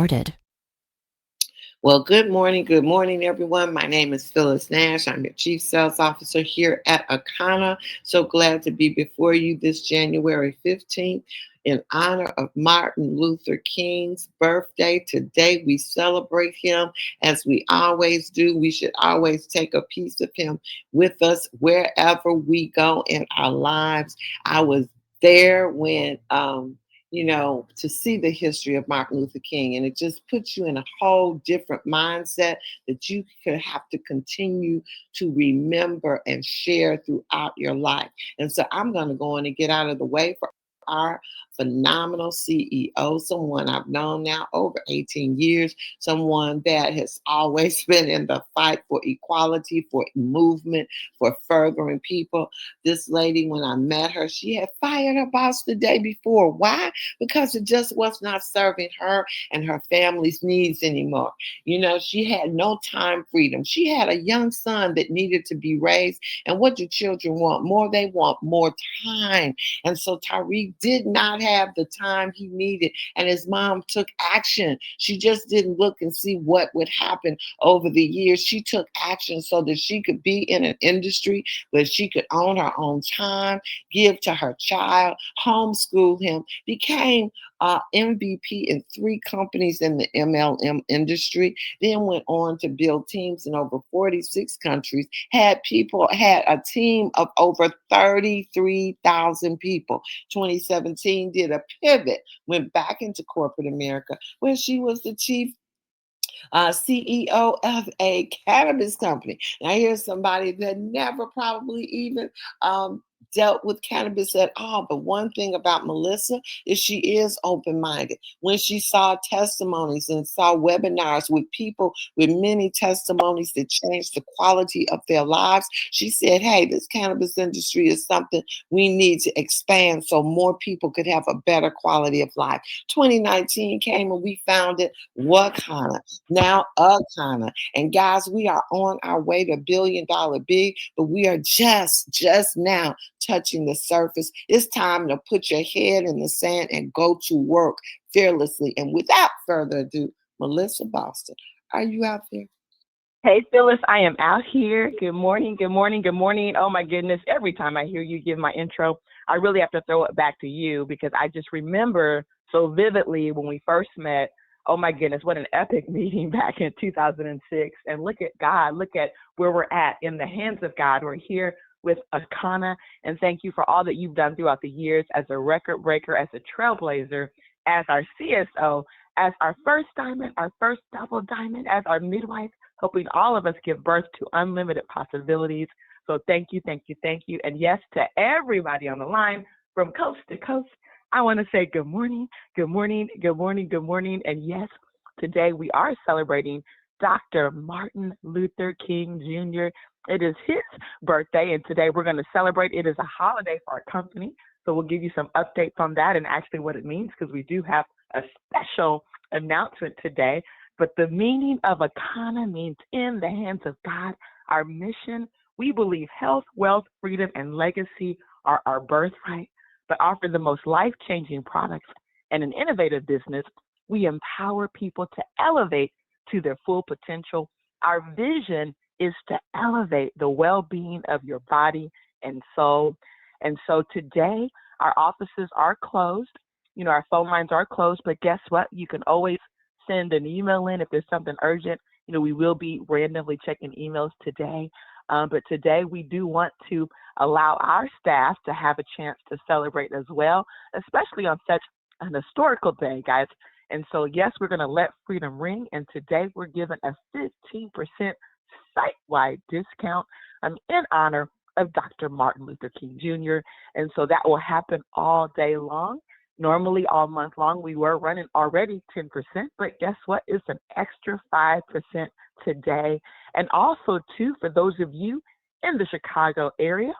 Started. Well, good morning, everyone. My name is Phyllis Nash. I'm your Chief Sales Officer here at Akana. So glad to be before you this January 15th in honor of Martin Luther King's birthday. Today, we celebrate him as we always do. We should always take a piece of him with us wherever we go in our lives. I was there when to see the history of Martin Luther King. And it just puts you in a whole different mindset that you could have to continue to remember and share throughout your life. And so I'm going to go on and get out of the way for our phenomenal CEO, someone I've known now over 18 years, someone that has always been in the fight for equality, for movement, for furthering people. This lady, when I met her, she had fired her boss the day before. Why? Because it just was not serving her and her family's needs anymore. She had no time freedom. She had a young son that needed to be raised. And what do children want? More, they want more time. And so Tariq did not have the time he needed. And his mom took action. She just didn't look and see what would happen over the years. She took action so that she could be in an industry where she could own her own time, give to her child, homeschool him, became MVP in 3 companies in the MLM industry, then went on to build teams in over 46 countries, had a team of over 33,000 people. 2017 did a pivot, went back into corporate America where she was the chief CEO of a cannabis company. Now, here's somebody that never probably even dealt with cannabis at all. But one thing about Melissa is she is open minded. When she saw testimonies and saw webinars with people with many testimonies that changed the quality of their lives, she said, hey, this cannabis industry is something we need to expand so more people could have a better quality of life. 2019 came and we founded Wakana, now Akana. And guys, we are on our way to $1 billion big, but we are just now touching the surface. It's time to put your head in the sand and go to work fearlessly. And without further ado, Melissa Boston, are you out there? Hey, Phyllis, I am out here. Good morning, good morning, good morning. Oh, my goodness. Every time I hear you give my intro, I really have to throw it back to you because I just remember so vividly when we first met. Oh, my goodness, what an epic meeting back in 2006. And look at God, look at where we're at in the hands of God. We're here with Akana. And thank you for all that you've done throughout the years as a record breaker, as a trailblazer, as our CSO, as our first diamond, our first double diamond, as our midwife, hoping all of us give birth to unlimited possibilities. So thank you, thank you, thank you. And yes, to everybody on the line from coast to coast, I want to say good morning, good morning, good morning, good morning. And yes, today we are celebrating Dr. Martin Luther King Jr. It is his birthday, and today we're going to celebrate. It is a holiday for our company, so we'll give you some updates on that and actually what it means because we do have a special announcement today. But the meaning of Akana means in the hands of God. Our mission, we believe health, wealth, freedom, and legacy are our birthright, but offer the most life-changing products and an innovative business. We empower people to elevate to their full potential. Our vision is to elevate the well-being of your body and soul. And so today, our offices are closed. Our phone lines are closed, but guess what? You can always send an email in if there's something urgent. We will be randomly checking emails today. But today we do want to allow our staff to have a chance to celebrate as well, especially on such an historical day, guys. And so, yes, we're going to let freedom ring. And today we're giving a 15% site-wide discount in honor of Dr. Martin Luther King Jr. And so that will happen all day long. Normally, all month long, we were running already 10%, but guess what? It's an extra 5% today. And also, too, for those of you in the Chicago area,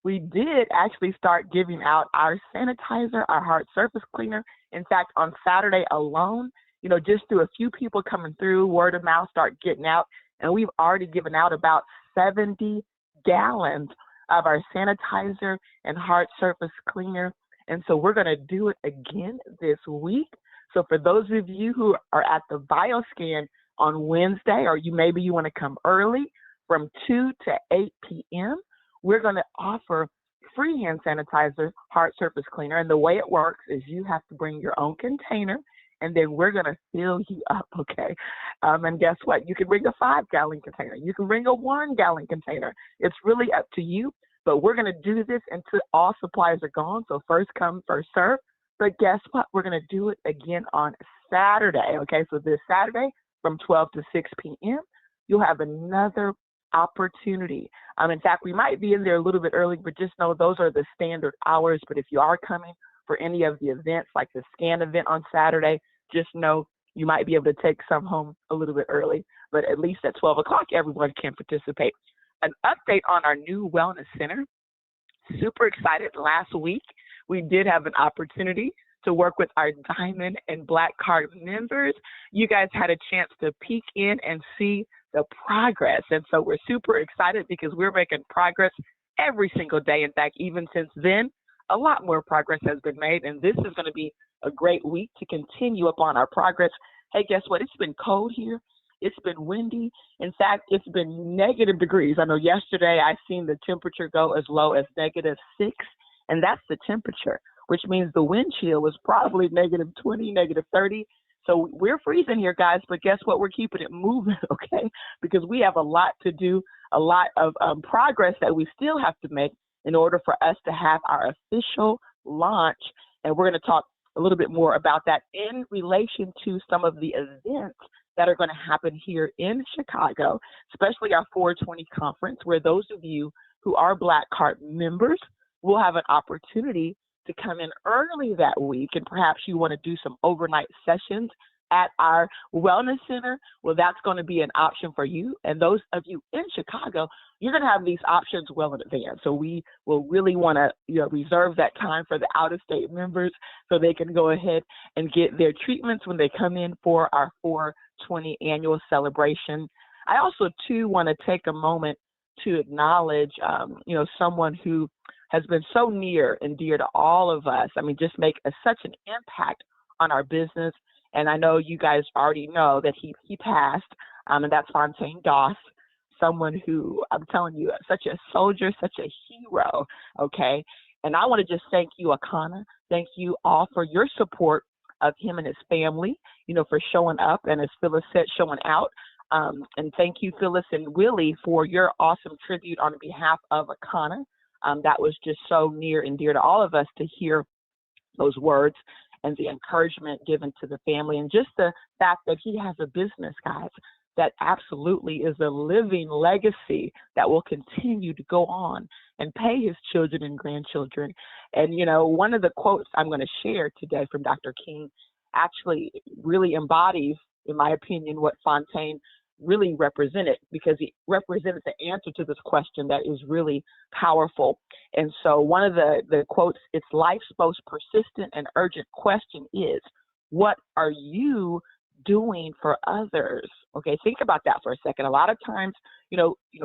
we did actually start giving out our sanitizer, our hard surface cleaner. In fact, on Saturday alone, just through a few people coming through, word of mouth start getting out, and we've already given out about 70 gallons of our sanitizer and hard surface cleaner. And so we're going to do it again this week. So for those of you who are at the BioScan on Wednesday, or maybe you want to come early from 2 to 8 p.m., we're going to offer free hand sanitizer, hard surface cleaner. And the way it works is you have to bring your own container, and then we're going to fill you up, okay? And guess what? You can bring a 5-gallon container. You can bring a 1-gallon container. It's really up to you, but we're going to do this until all supplies are gone. So first come, first serve. But guess what? We're going to do it again on Saturday, okay? So this Saturday from 12 to 6 p.m., you'll have another opportunity. In fact, we might be in there a little bit early, but just know those are the standard hours. But if you are coming for any of the events, like the SCAN event on Saturday, just know you might be able to take some home a little bit early, but at least at 12 o'clock, everyone can participate. An update on our new wellness center. Super excited. Last week, we did have an opportunity to work with our Diamond and Black Card members. You guys had a chance to peek in and see the progress. And so we're super excited because we're making progress every single day. In fact, even since then, a lot more progress has been made. And this is going to be a great week to continue upon our progress. Hey, guess what? It's been cold here. It's been windy. In fact, it's been negative degrees. I know yesterday I seen the temperature go as low as -6, and that's the temperature, which means the wind chill was probably -20, -30. So we're freezing here, guys, but guess what? We're keeping it moving, okay? Because we have a lot to do, a lot of progress that we still have to make in order for us to have our official launch. And we're going to talk a little bit more about that in relation to some of the events that are going to happen here in Chicago, especially our 420 conference, where those of you who are Black Card members will have an opportunity to come in early that week, and perhaps you want to do some overnight sessions at our wellness center. Well, that's going to be an option for you. And those of you in Chicago, you're going to have these options well in advance. So we will really want to reserve that time for the out-of-state members so they can go ahead and get their treatments when they come in for our 420 annual celebration. I also, too, want to take a moment to acknowledge, someone who has been so near and dear to all of us. I mean, just make such an impact on our business. And I know you guys already know that he passed, and that's Fontaine Doss, someone who, I'm telling you, such a soldier, such a hero, okay? And I want to just thank you, Akana. Thank you all for your support of him and his family, for showing up, and as Phyllis said, showing out. And thank you, Phyllis and Willie, for your awesome tribute on behalf of Akana. That was just so near and dear to all of us to hear those words and the encouragement given to the family, and just the fact that he has a business, guys, that absolutely is a living legacy that will continue to go on and pay his children and grandchildren. And, one of the quotes I'm going to share today from Dr. King actually really embodies, in my opinion, what Fontaine really represented, because he represented the answer to this question that is really powerful. And so one of the quotes, it's life's most persistent and urgent question is, what are you doing for others? Okay, think about that for a second. A lot of times,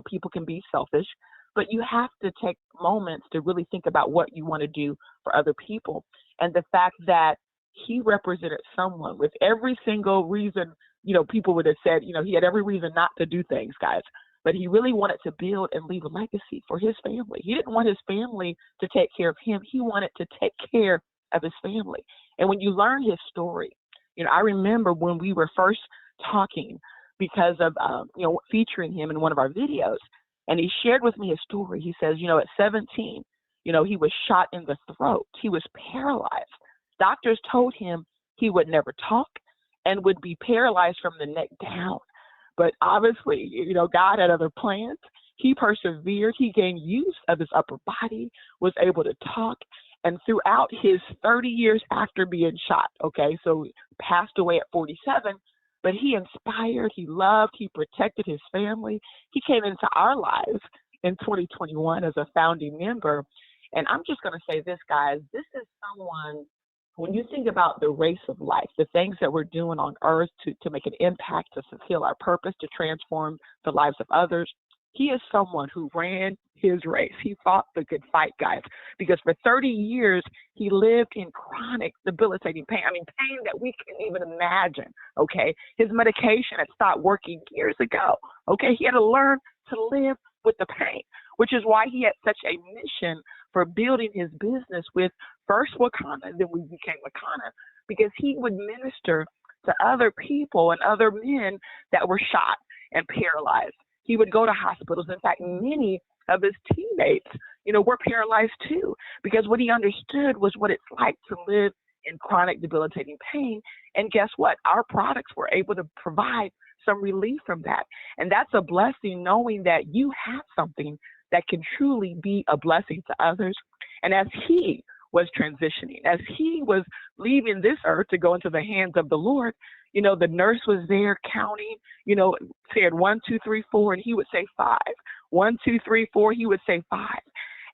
people can be selfish, but you have to take moments to really think about what you want to do for other people. And the fact that he represented someone with every single reason, people would have said, he had every reason not to do things, guys, but he really wanted to build and leave a legacy for his family. He didn't want his family to take care of him. He wanted to take care of his family. And when you learn his story, I remember when we were first talking because of, featuring him in one of our videos, and he shared with me his story. He says, at 17, he was shot in the throat. He was paralyzed. Doctors told him he would never talk and would be paralyzed from the neck down. But obviously, God had other plans. He persevered. He gained use of his upper body, was able to talk. And throughout his 30 years after being shot, okay, so he passed away at 47, but he inspired, he loved, he protected his family. He came into our lives in 2021 as a founding member. And I'm just going to say this, guys, this is someone, when you think about the race of life, the things that we're doing on earth to make an impact, to fulfill our purpose, to transform the lives of others, He is someone who ran his race. He fought the good fight, guys, because for 30 years, he lived in chronic debilitating pain. I mean, pain that we can't even imagine, okay? His medication had stopped working years ago, okay? He had to learn to live with the pain, which is why he had such a mission for building his business with first Wakana, then we became Wakana, because he would minister to other people and other men that were shot and paralyzed. He would go to hospitals. In fact, many of his teammates, were paralyzed too, because what he understood was what it's like to live in chronic debilitating pain. And guess what? Our products were able to provide some relief from that. And that's a blessing, knowing that you have something that can truly be a blessing to others. And as he was transitioning, as he was leaving this earth to go into the hands of the Lord, the nurse was there counting, said 1, 2, 3, 4, and he would say 5. 1, 2, 3, 4, he would say 5.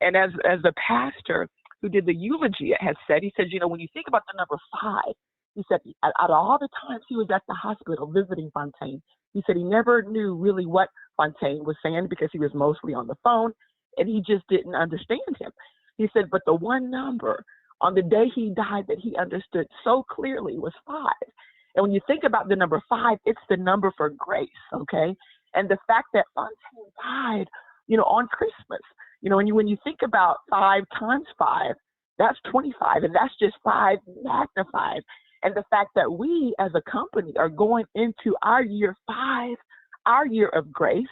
And as the pastor who did the eulogy has said, he said, when you think about the number 5, he said, out of all the times he was at the hospital visiting Fontaine, he said he never knew really what Fontaine was saying because he was mostly on the phone and he just didn't understand him. He said, but the one number on the day he died that he understood so clearly was 5. And when you think about the number 5, it's the number for grace, okay? And the fact that Fontaine died, on Christmas, when you think about 5 times 5, that's 25, and that's just 5 magnified. And the fact that we as a company are going into our year 5, our year of grace,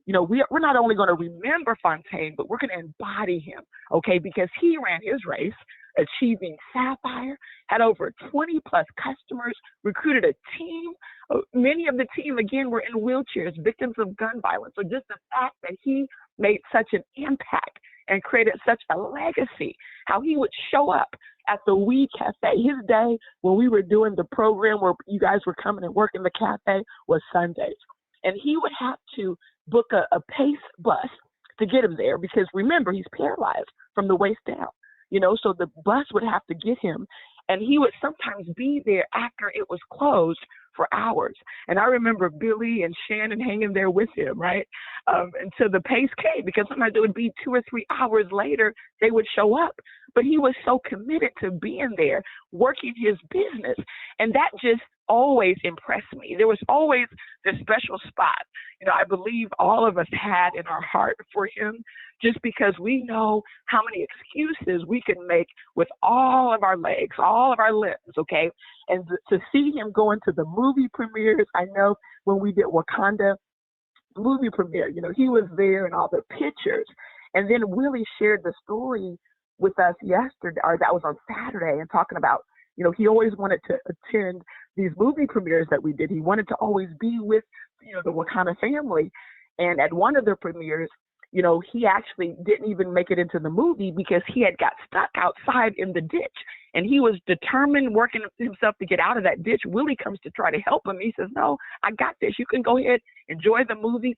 we're not only going to remember Fontaine, but we're going to embody him, okay? Because he ran his race, achieving Sapphire, had over 20 plus customers, recruited a team. Many of the team, again, were in wheelchairs, victims of gun violence. So just the fact that he made such an impact and created such a legacy, how he would show up at the We Cafe. His day when we were doing the program where you guys were coming and working the cafe was Sundays. And he would have to book a PACE bus to get him there because remember, he's paralyzed from the waist down, so the bus would have to get him. And he would sometimes be there after it was closed for hours. And I remember Billy and Shannon hanging there with him, right? Until the PACE came, because sometimes it would be 2 or 3 hours later, they would show up. But he was so committed to being there, working his business. And that just always impressed me. There was always this special spot, I believe all of us had in our heart for him, just because we know how many excuses we can make with all of our legs, all of our limbs, okay? And to see him go into the movie premieres, I know when we did Wakanda movie premiere, he was there and all the pictures. And then Willie shared the story with us yesterday, or that was on Saturday, and talking about, he always wanted to attend these movie premieres that we did. He wanted to always be with, the Wakanda family. And at one of the premieres, he actually didn't even make it into the movie because he had got stuck outside in the ditch. And he was determined, working himself to get out of that ditch. Willie comes to try to help him. He says, no, I got this. You can go ahead, enjoy the movie.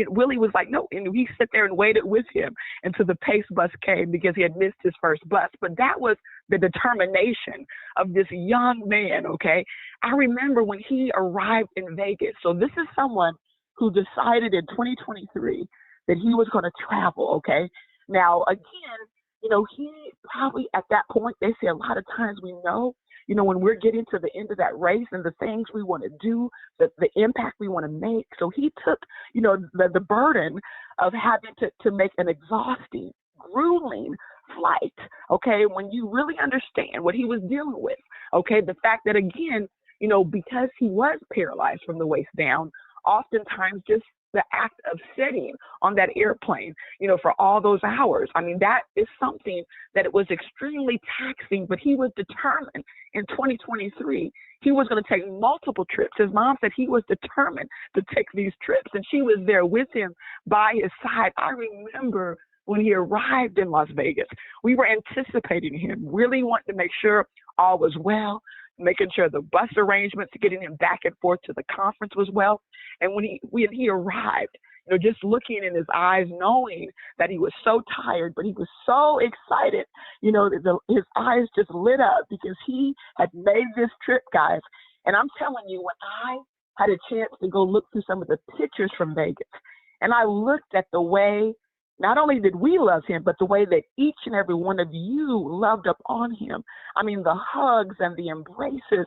Willie was like, no. And we sit there and waited with him until the PACE bus came because he had missed his first bus. But that was the determination of this young man, okay? I remember when he arrived in Vegas. So this is someone who decided in 2023 that he was going to travel, okay? Now, again, he probably at that point, they say a lot of times we know, when we're getting to the end of that race and the things we want to do, the impact we want to make. So he took, the burden of having to make an exhausting, grueling flight, okay? When you really understand what he was dealing with, okay? The fact that, again, because he was paralyzed from the waist down, oftentimes just the act of sitting on that airplane, for all those hours. I mean, that is something that it was extremely taxing, but he was determined in 2023. He was going to take multiple trips. His mom said he was determined to take these trips, and she was there with him by his side. I remember when he arrived in Las Vegas, we were anticipating him, really wanting to make sure all was well, making sure the bus arrangements, getting him back and forth to the conference was well. And when he arrived, just looking in his eyes, knowing that he was so tired, but he was so excited, his eyes just lit up because he had made this trip, guys. And I'm telling you, when I had a chance to go look through some of the pictures from Vegas, And I looked at the way, not only did we love him, but the way that each and every one of you loved up on him. I mean, the hugs and the embraces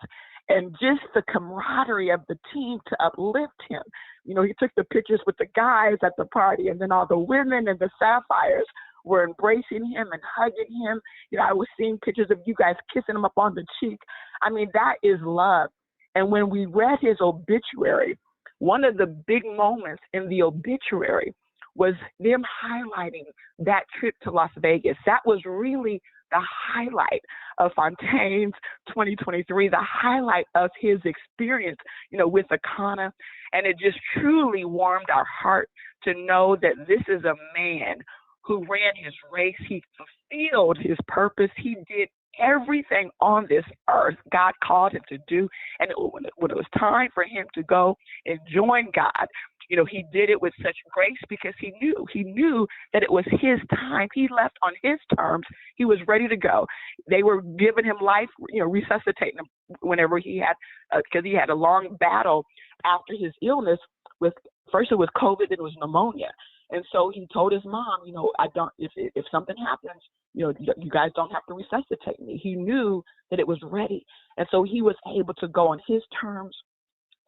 and just the camaraderie of the team to uplift him. You know, he took the pictures with the guys at the party, and then all the women and the Sapphires were embracing him and hugging him. You know, I was seeing pictures of you guys kissing him up on the cheek. I mean, that is love. And when we read his obituary, one of the big moments in the obituary was them highlighting that trip to Las Vegas. That was really the highlight of Fontaine's 2023, the highlight of his experience, you know, with Akana. And it just truly warmed our heart to know that this is a man who ran his race. He fulfilled his purpose. He did everything on this earth God called him to do. And when it was time for him to go and join God, you know, he did it with such grace because he knew that it was his time. He left on his terms. He was ready to go. They were giving him life, you know, resuscitating him whenever he had, because he had a long battle after his illness with, first it was COVID, then it was pneumonia. And so he told his mom, you know, if something happens, you know, you guys don't have to resuscitate me. He knew that it was ready. And so he was able to go on his terms,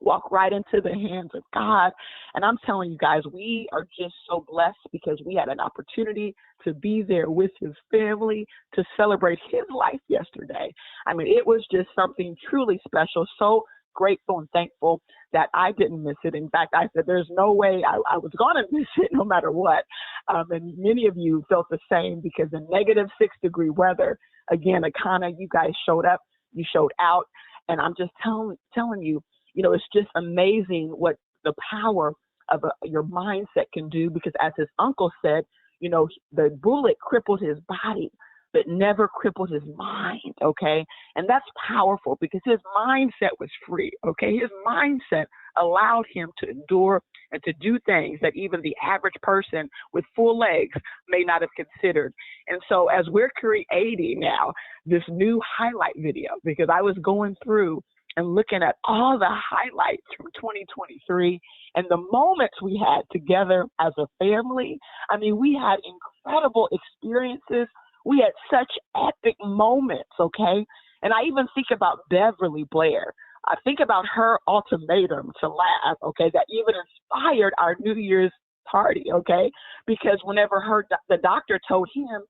walk right into the hands of God. And I'm telling you guys, we are just so blessed because we had an opportunity to be there with his family to celebrate his life yesterday. I mean, it was just something truly special. So grateful and thankful that I didn't miss it. In fact, I said there's no way I was going to miss it no matter what. And many of you felt the same because in negative 6-degree weather, again, Akana, you guys showed up, you showed out. And I'm just telling you, you know, it's just amazing what the power of your mindset can do, because as his uncle said, you know, the bullet crippled his body, but never crippled his mind, okay? And that's powerful because his mindset was free, okay? His mindset allowed him to endure and to do things that even the average person with full legs may not have considered. And so as we're creating now this new highlight video, because I was going through and looking at all the highlights from 2023 and the moments we had together as a family. I mean, we had incredible experiences. We had such epic moments, okay? And I even think about Beverly Blair. I think about her ultimatum to laugh, okay, that even inspired our New Year's party, okay? Because whenever the doctor told him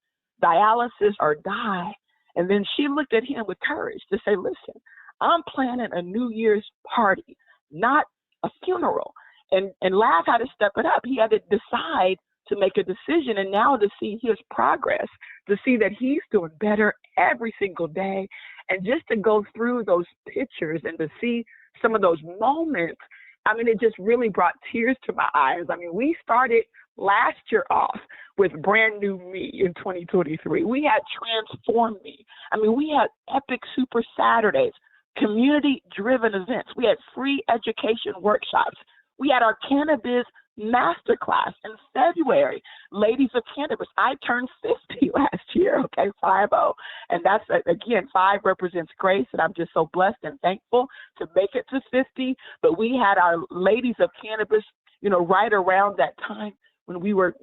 dialysis or die, and then she looked at him with courage to say, listen, I'm planning a New Year's party, not a funeral. And Lav had to step it up. He had to decide to make a decision, and now to see his progress, to see that he's doing better every single day, and just to go through those pictures and to see some of those moments, I mean, it just really brought tears to my eyes. I mean, we started last year off with Brand New Me in 2023. We had Transform Me. I mean, we had epic Super Saturdays, community-driven events. We had free education workshops. We had our cannabis masterclass in February. Ladies of Cannabis, I turned 50 last year, okay, 5-0. And that's, again, 5 represents grace, and I'm just so blessed and thankful to make it to 50. But we had our Ladies of Cannabis, you know, right around that time when we were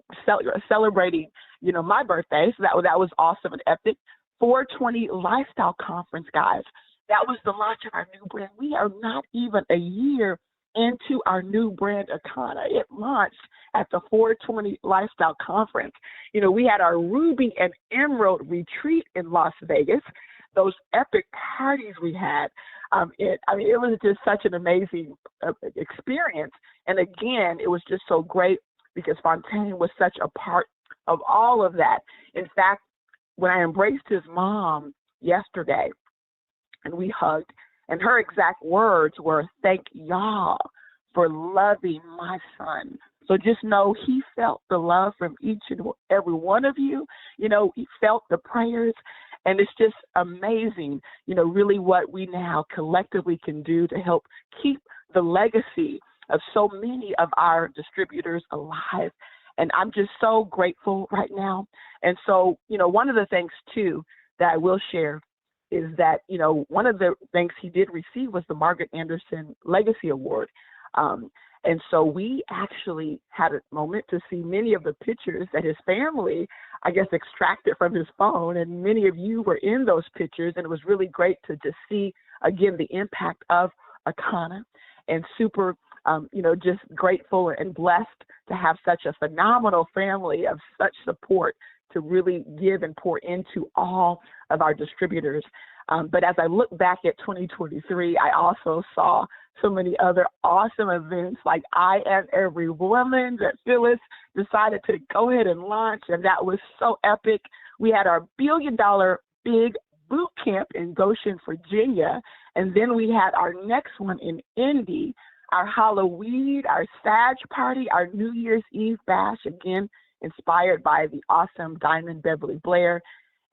celebrating, you know, my birthday. So that was awesome and epic. 420 Lifestyle Conference, guys. That was the launch of our new brand. We are not even a year into our new brand, Akana. It launched at the 420 Lifestyle Conference. You know, we had our Ruby and Emerald retreat in Las Vegas. Those epic parties we had. It was just such an amazing experience. And again, it was just so great because Fontaine was such a part of all of that. In fact, when I embraced his mom yesterday and we hugged, and her exact words were, "Thank y'all for loving my son." So just know he felt the love from each and every one of you. You know, he felt the prayers. And it's just amazing, you know, really what we now collectively can do to help keep the legacy of so many of our distributors alive. And I'm just so grateful right now. And so, you know, one of the things, too, that I will share is that, you know, one of the things he did receive was the Margaret Anderson Legacy Award. And so we actually had a moment to see many of the pictures that his family, I guess, extracted from his phone. And many of you were in those pictures. And it was really great to just see, again, the impact of Akana, and super, just grateful and blessed to have such a phenomenal family of such support to really give and pour into all of our distributors. But as I look back at 2023, I also saw so many other awesome events, like I Am Every Woman that Phyllis decided to go ahead and launch, and that was so epic. We had our $1 billion big boot camp in Goshen, Virginia, and then we had our next one in Indy, our Halloween, our Sag party, our New Year's Eve bash, again, inspired by the awesome Diamond Beverly Blair.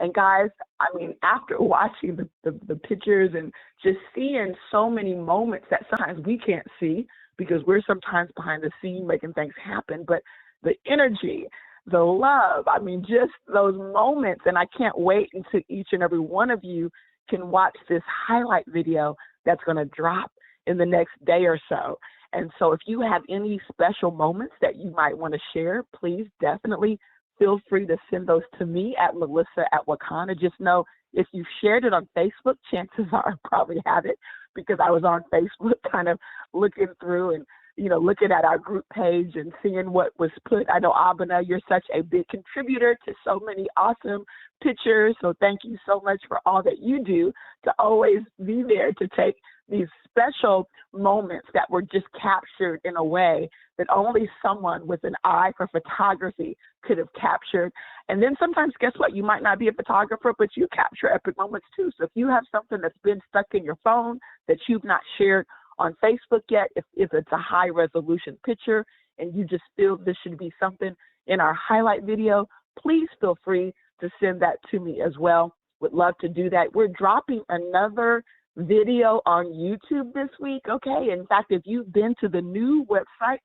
And guys, I mean, after watching the pictures and just seeing so many moments that sometimes we can't see because we're sometimes behind the scene making things happen, but the energy, the love, I mean, just those moments. And I can't wait until each and every one of you can watch this highlight video that's going to drop in the next day or so. And so if you have any special moments that you might want to share, please definitely feel free to send those to me at Melissa@Wakana. Just know if you shared it on Facebook, chances are I probably have it because I was on Facebook kind of looking through and, looking at our group page and seeing what was put. I know, Abena, you're such a big contributor to so many awesome pictures. So thank you so much for all that you do to always be there to take these special moments that were just captured in a way that only someone with an eye for photography could have captured. And then sometimes, guess what? You might not be a photographer, but you capture epic moments too. So if you have something that's been stuck in your phone that you've not shared on Facebook yet, if it's a high resolution picture and you just feel this should be something in our highlight video, please feel free to send that to me as well. Would love to do that. We're dropping another video on YouTube this week, okay? In fact, if you've been to the new website,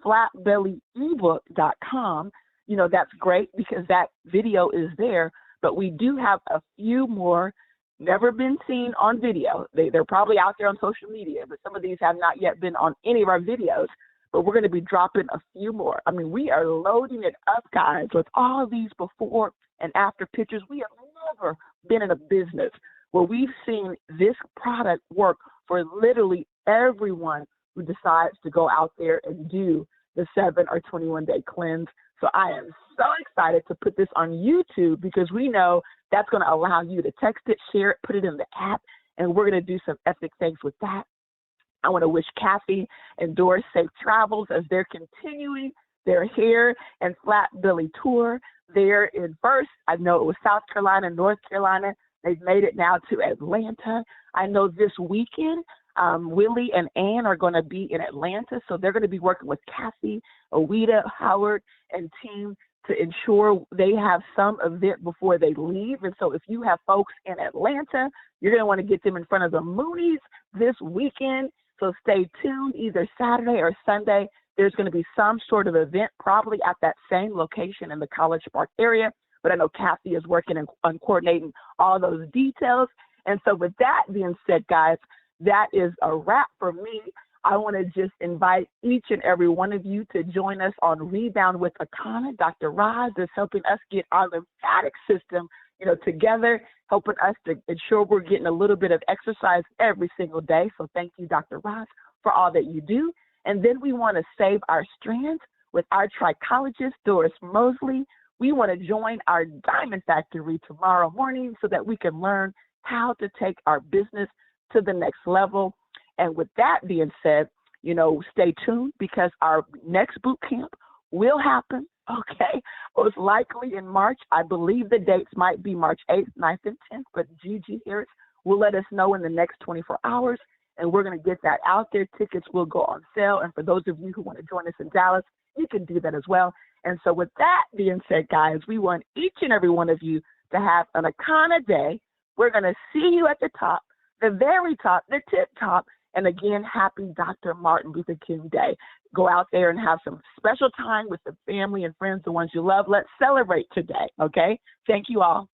flatbellyebook.com, that's great because that video is there, but we do have a few more never been seen on video. They're probably out there on social media, but some of these have not yet been on any of our videos, but we're going to be dropping a few more. I mean, we are loading it up, guys, with all these before and after pictures. We have never been in a business where we've seen this product work for literally everyone who decides to go out there and do the 7 or 21-day cleanse. So I am so excited to put this on YouTube because we know that's going to allow you to text it, share it, put it in the app, and we're going to do some epic things with that. I want to wish Kathy and Doris safe travels as they're continuing their hair and flat belly tour. They're in first, I know it was South Carolina, North Carolina. They've made it now to Atlanta. I know this weekend, Willie and Ann are going to be in Atlanta, so they're going to be working with Kathy, Awita, Howard, and team to ensure they have some event before they leave. And so if you have folks in Atlanta, you're going to want to get them in front of the Moonies this weekend. So stay tuned either Saturday or Sunday. There's going to be some sort of event probably at that same location in the College Park area. But I know Kathy is working on coordinating all those details. And so with that being said, guys, that is a wrap for me. I want to just invite each and every one of you to join us on Rebound with Akana. Dr. Roz is helping us get our lymphatic system, together, helping us to ensure we're getting a little bit of exercise every single day. So thank you, Dr. Roz, for all that you do. And then we want to save our strands with our trichologist, Doris Mosley. We want to join our Diamond Factory tomorrow morning so that we can learn how to take our business to the next level. And with that being said, stay tuned because our next boot camp will happen, okay, most likely in March. I believe the dates might be March 8th, 9th, and 10th, but Gigi Harris will let us know in the next 24 hours, and we're going to get that out there. Tickets will go on sale, and for those of you who want to join us in Dallas, you can do that as well. And so with that being said, guys, we want each and every one of you to have an Akana day. We're going to see you at the top, the very top, the tip top. And again, happy Dr. Martin Luther King Day. Go out there and have some special time with the family and friends, the ones you love. Let's celebrate today, okay? Thank you all.